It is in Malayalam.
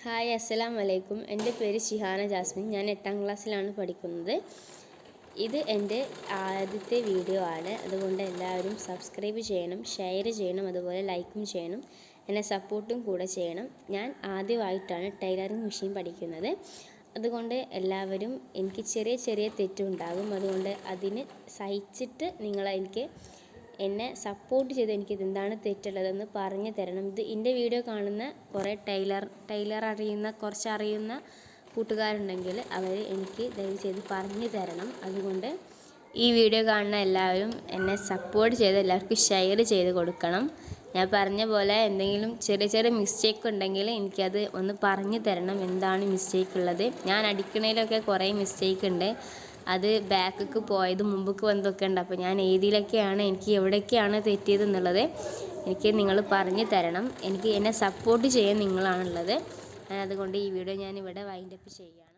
ഹായ് അസ്സലാമു അലൈക്കും. എൻ്റെ പേര് ഷിഹാന ജാസ്മിൻ. ഞാൻ 8ാം ക്ലാസ്സിലാണ് പഠിക്കുന്നത്. ഇത് എൻ്റെ ആദ്യത്തെ വീഡിയോ ആണ്. അതുകൊണ്ട് എല്ലാവരും സബ്സ്ക്രൈബ് ചെയ്യണം, ഷെയർ ചെയ്യണം, അതുപോലെ ലൈക്കും ചെയ്യണം. എന്നെ സപ്പോർട്ടും കൂടെ ചെയ്യണം. ഞാൻ ആദ്യമായിട്ടാണ് ടൈലറിങ് മെഷീൻ പഠിക്കുന്നത്. അതുകൊണ്ട് എല്ലാവരും എനിക്ക് ചെറിയ ചെറിയ തെറ്റുണ്ടാകും. അതുകൊണ്ട് അതിന് സഹിച്ചിട്ട് എനിക്ക് എന്നെ സപ്പോർട്ട് ചെയ്ത് എനിക്ക് ഇതെന്താണ് തെറ്റുള്ളതെന്ന് പറഞ്ഞു തരണം. എൻ്റെ വീഡിയോ കാണുന്ന കുറേ ടൈലർ അറിയുന്ന കൂട്ടുകാരുണ്ടെങ്കിൽ അവർ എനിക്ക് ദയവ് ചെയ്ത് പറഞ്ഞു തരണം. അതുകൊണ്ട് ഈ വീഡിയോ കാണുന്ന എല്ലാവരും എന്നെ സപ്പോർട്ട് ചെയ്ത് എല്ലാവർക്കും ഷെയർ ചെയ്ത് കൊടുക്കണം. ഞാൻ പറഞ്ഞ പോലെ എന്തെങ്കിലും ചെറിയ ചെറിയ മിസ്റ്റേക്ക് ഉണ്ടെങ്കിൽ എനിക്കത് ഒന്ന് പറഞ്ഞു തരണം. എന്താണ് മിസ്റ്റേക്ക് ഉള്ളത്? ഞാൻ അടിക്കണതിലൊക്കെ കുറേ മിസ്റ്റേക്ക് ഉണ്ട്. അത് ബാക്കിക്ക് പോയത് മുമ്പക്ക് വന്നതൊക്കെ ഉണ്ട്. അപ്പോൾ ഞാൻ എനിക്ക് എവിടേക്കാണ് തെറ്റിയതെന്നുള്ളത് എനിക്ക് നിങ്ങൾ പറഞ്ഞു തരണം. എന്നെ സപ്പോർട്ട് ചെയ്യാൻ നിങ്ങളാണുള്ളത്. അതുകൊണ്ട് ഈ വീഡിയോ ഞാനിവിടെ വൈൻഡപ്പ് ചെയ്യുകയാണ്.